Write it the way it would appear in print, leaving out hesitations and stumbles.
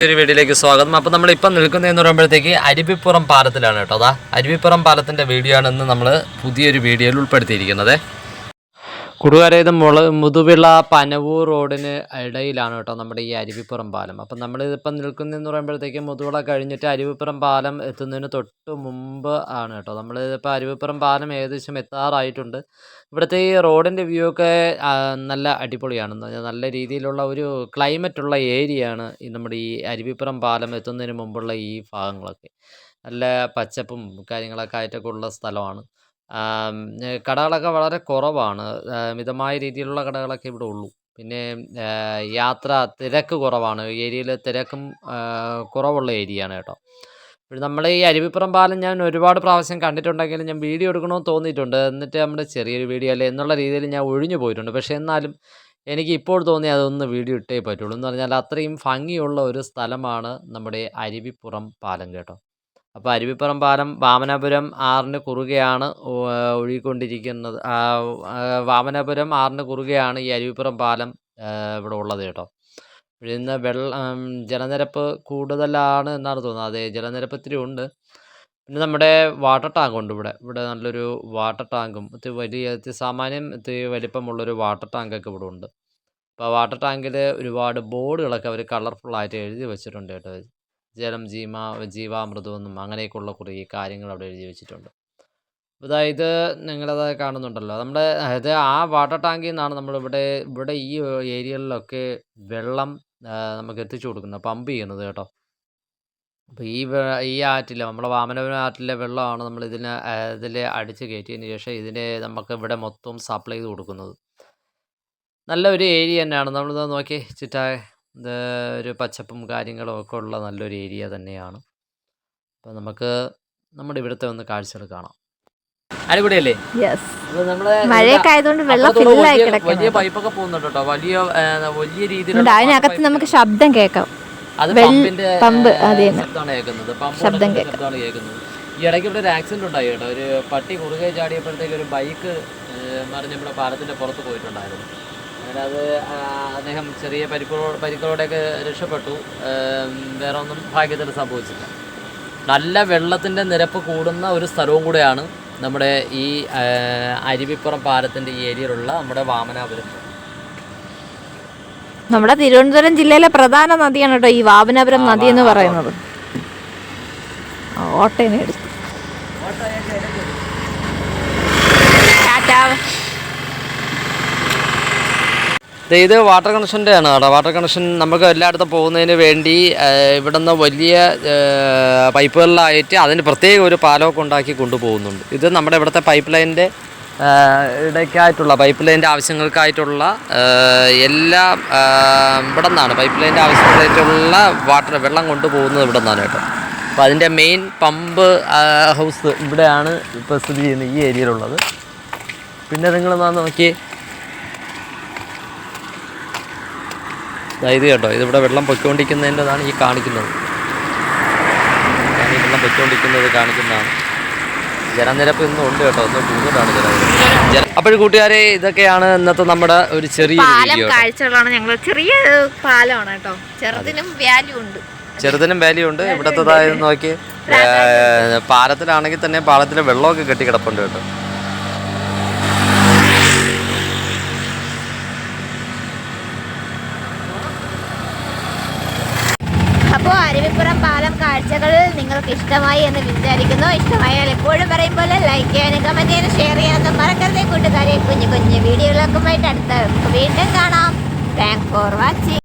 ഒരു വീഡിയോയിലേക്ക് സ്വാഗതം. അപ്പോൾ നമ്മളിപ്പം നിൽക്കുന്നതെന്ന് പറയുമ്പോഴത്തേക്ക് അരുവിപ്പുറം പാലത്തിലാണ് കേട്ടോ. അതാ അരുവിപ്പുറം പാലത്തിൻ്റെ വീഡിയോ ആണ് ഇന്ന് നമ്മൾ പുതിയൊരു വീഡിയോയിൽ ഉൾപ്പെടുത്തിയിരിക്കുന്നത്. കുറുകരേത് മുതുവിള പനവൂർ റോഡിന് ഇടയിലാണ് കേട്ടോ നമ്മുടെ ഈ അരുവിപ്പുറം പാലം. അപ്പം നമ്മളിതിപ്പം നിൽക്കുന്നതെന്ന് പറയുമ്പോഴത്തേക്ക് മുതുവിള കഴിഞ്ഞിട്ട് അരുവിപ്പുറം പാലം എത്തുന്നതിന് തൊട്ട് മുമ്പ് ആണ് കേട്ടോ. നമ്മളിതിപ്പോൾ അരുവിപ്പുറം പാലം ഏകദേശം എത്താറായിട്ടുണ്ട്. ഇവിടുത്തെ ഈ റോഡിൻ്റെ വ്യൂ ഒക്കെ നല്ല അടിപൊളിയാണെന്ന് പറഞ്ഞാൽ നല്ല രീതിയിലുള്ള ഒരു ക്ലൈമറ്റുള്ള ഏരിയയാണ് ഈ നമ്മുടെ ഈ അരുവിപ്പുറം പാലം എത്തുന്നതിന് മുമ്പുള്ള ഈ ഭാഗങ്ങളൊക്കെ. നല്ല പച്ചപ്പും കാര്യങ്ങളൊക്കെ ആയിട്ടൊക്കെ ഉള്ള സ്ഥലമാണ്. കടകളൊക്കെ വളരെ കുറവാണ്. മിതമായ രീതിയിലുള്ള കടകളൊക്കെ ഇവിടെ ഉള്ളൂ. പിന്നെ യാത്ര തിരക്ക് കുറവാണ്. ഏരിയയിൽ തിരക്കും കുറവുള്ള ഏരിയയാണ് കേട്ടോ. പിന്നെ നമ്മുടെ ഈ അരുവിപ്പുറം പാലം ഞാൻ ഒരുപാട് പ്രാവശ്യം കണ്ടിട്ടുണ്ടെങ്കിലും ഞാൻ വീഡിയോ എടുക്കണമെന്ന് തോന്നിയിട്ടുണ്ട്. എന്നിട്ട് നമ്മുടെ ചെറിയൊരു വീഡിയോ അല്ലേ എന്നുള്ള രീതിയിൽ ഞാൻ ഒഴിഞ്ഞു പോയിട്ടുണ്ട്. പക്ഷേ എന്നാലും എനിക്ക് ഇപ്പോൾ തോന്നി അതൊന്ന് വീഡിയോ ഇട്ടേ പറ്റുള്ളൂ. എന്ന് പറഞ്ഞാൽ അത്രയും ഭംഗിയുള്ള ഒരു സ്ഥലമാണ് നമ്മുടെ അരുവിപ്പുറം പാലം കേട്ടോ. അപ്പോൾ അരുവിപ്പുറം പാലം വാമനപുരം ആറിന് കുറുകെയാണ് ഒഴുകിക്കൊണ്ടിരിക്കുന്നത്. വാമനപുരം ആറിന് കുറുകെയാണ് ഈ അരുവിപ്പുറം പാലം ഇവിടെ ഉള്ളത് കേട്ടോ. ഇന്ന് ജലനിരപ്പ് കൂടുതലാണ് എന്നാണ് തോന്നുന്നത്. അതെ, ജലനിരപ്പ് ഇത്തിരി ഉണ്ട്. പിന്നെ നമ്മുടെ വാട്ടർ ടാങ്ക് ഉണ്ട് ഇവിടെ നല്ലൊരു വാട്ടർ ടാങ്കും സാമാന്യം ഇത്തിരി വലിപ്പമുള്ളൊരു വാട്ടർ ടാങ്കൊക്കെ ഇവിടെ ഉണ്ട്. അപ്പോൾ ആ വാട്ടർ ടാങ്കിൽ ഒരുപാട് ബോർഡുകളൊക്കെ അവർ കളർഫുള്ളായിട്ട് എഴുതി വെച്ചിട്ടുണ്ട് കേട്ടോ. ജലം ജീവാമൃതമെന്നും അങ്ങനെയൊക്കെയുള്ള കുറേ കാര്യങ്ങൾ അവിടെ എഴുതി വെച്ചിട്ടുണ്ട്. അതായത് നിങ്ങളത് കാണുന്നുണ്ടല്ലോ, നമ്മുടെ അതായത് ആ വാട്ടർ ടാങ്കിൽ നിന്നാണ് ഇവിടെ ഈ ഏരിയകളിലൊക്കെ വെള്ളം നമുക്ക് എത്തിച്ചു കൊടുക്കുന്നത്, പമ്പ് ചെയ്യുന്നത് കേട്ടോ. അപ്പോൾ ഈ ആറ്റിലെ നമ്മുടെ വാമനപുരം ആറ്റിലെ വെള്ളമാണ് നമ്മൾ ഇതിൽ അടിച്ച് കയറ്റിയതിന് ശേഷം ഇതിനെ നമുക്ക് ഇവിടെ മൊത്തം സപ്ലൈ ചെയ്ത് കൊടുക്കുന്നത്. നല്ല ഒരു ഏരിയ തന്നെയാണ്. നമ്മളിത് നോക്കി ഇത് ഒരു പച്ചപ്പും കാര്യങ്ങളും ഒക്കെ ഉള്ള നല്ലൊരു ഏരിയ തന്നെയാണ്. അപ്പോൾ നമുക്ക് നമ്മുടെ ഇവിടുത്തെ ഒന്ന് കാഴ്ചകൾ കാണാം. അടിപൊളിയല്ലേ? മഴയൊക്കെ ആയതുകൊണ്ട് വെള്ളം വലിയ പൈപ്പൊക്കെ പോകുന്നുണ്ട് കേട്ടോ. വലിയ രീതിയിലുള്ള അതിനകത്ത് നമുക്ക് ശബ്ദം കേൾക്കാം. അത് പമ്പിന്റെ ശബ്ദമാണ് കേൾക്കുന്നത്. ശബ്ദമാണ് കേൾക്കുന്നത്. ഈ ഇടയ്ക്ക് ഇവിടെ ഒരു ആക്സിഡന്റ് ഉണ്ടായി കേട്ടോ. ഒരു പട്ടി കുറുകെ ചാടിയപ്പോഴത്തേക്ക് ഒരു ബൈക്ക് മറിഞ്ഞ് നമ്മുടെ പാലത്തിന്റെ പുറത്ത് പോയിട്ടുണ്ടായിരുന്നു. അങ്ങനെ അത് അദ്ദേഹം ചെറിയ പരിക്കുകളോടെയൊക്കെ രക്ഷപ്പെട്ടു. വേറെ ഒന്നും ഭാഗ്യത്തിൽ സംഭവിച്ചില്ല. നല്ല വെള്ളത്തിൻ്റെ നിരപ്പ് കൂടുന്ന ഒരു സ്ഥലവും കൂടെയാണ് നമ്മുടെ ഈ അരുവിപ്പുറം പാലത്തിൻ്റെ ഈ ഏരിയയിലുള്ള നമ്മുടെ വാമനാപുരം. നമ്മുടെ തിരുവനന്തപുരം ജില്ലയിലെ പ്രധാന നദിയാണ് കേട്ടോ ഈ വാമനാപുരം നദി എന്ന് പറയുന്നത്. ഇത് വാട്ടർ കണക്ഷൻ്റെ ആണ് കേട്ടോ. വാട്ടർ കണക്ഷൻ നമുക്ക് എല്ലായിടത്തും പോകുന്നതിന് വേണ്ടി ഇവിടെ നിന്ന് വലിയ പൈപ്പുകളിലായിട്ട് അതിന് പ്രത്യേക ഒരു പാലമൊക്കെ ഉണ്ടാക്കി കൊണ്ടുപോകുന്നുണ്ട്. ഇത് നമ്മുടെ ഇവിടുത്തെ പൈപ്പ് ലൈനിൻ്റെ ഇടയ്ക്കായിട്ടുള്ള പൈപ്പ് ലൈനിൻ്റെ ആവശ്യങ്ങൾക്കായിട്ടുള്ള എല്ലാം ഇവിടെ നിന്നാണ്. പൈപ്പ് ലൈനിൻ്റെ ആവശ്യങ്ങൾക്കായിട്ടുള്ള വെള്ളം കൊണ്ടുപോകുന്നത് ഇവിടെ നിന്നാണ് കേട്ടോ. അപ്പോൾ അതിൻ്റെ മെയിൻ പമ്പ് ഹൗസ് ഇവിടെയാണ് ഇപ്പോൾ സ്ഥിതി ചെയ്യുന്നത്, ഈ ഏരിയയിലുള്ളത്. പിന്നെ നിങ്ങളൊന്ന് നോക്കിയേ, ഇത് കേട്ടോ, ഇതിവിടെ വെള്ളം പൊയ്ക്കൊണ്ടിരിക്കുന്നതിൻ്റെതാണ് ഈ കാണിക്കുന്നത്. വെള്ളം പൊയ്ക്കൊണ്ടിരിക്കുന്നത് കാണിക്കുന്നതാണ്. ജലനിരപ്പ് ഇന്നും ഉണ്ട് കേട്ടോ, ഒന്ന് കൂടുതലാണ് ജലനിരപ്പ്. അപ്പോൾ കൂട്ടുകാരെ, ഇതൊക്കെയാണ് ഇന്നത്തെ നമ്മുടെ ഒരു ചെറിയ കാഴ്ചകളാണ്. ഞങ്ങൾ ചെറിയ പാലമാണ് കേട്ടോ. ചെറുതിനും വാല്യൂ ഉണ്ട്. ഇവിടത്തേതായത് നോക്കി, പാലത്തിലാണെങ്കിൽ തന്നെ പാലത്തിൽ വെള്ളമൊക്കെ കെട്ടി കിടപ്പുണ്ട് കേട്ടോ. അപ്പോൾ അരുവിപ്പുറം പാലം കാഴ്ചകൾ നിങ്ങൾക്ക് ഇഷ്ടമായി എന്ന് വിചാരിക്കുന്നു. ഇഷ്ടമായാൽ എപ്പോഴും പറയും പോലെ ലൈക്ക് ചെയ്യാനും കമൻറ്റ് ചെയ്യാനും ഷെയർ ചെയ്യാനും മറക്കരുതേ കൂട്ടുകാരെ. കുഞ്ഞു വീഡിയോകളൊക്കെ ആയിട്ട് അടുത്ത വീണ്ടും കാണാം. Thanks for watching.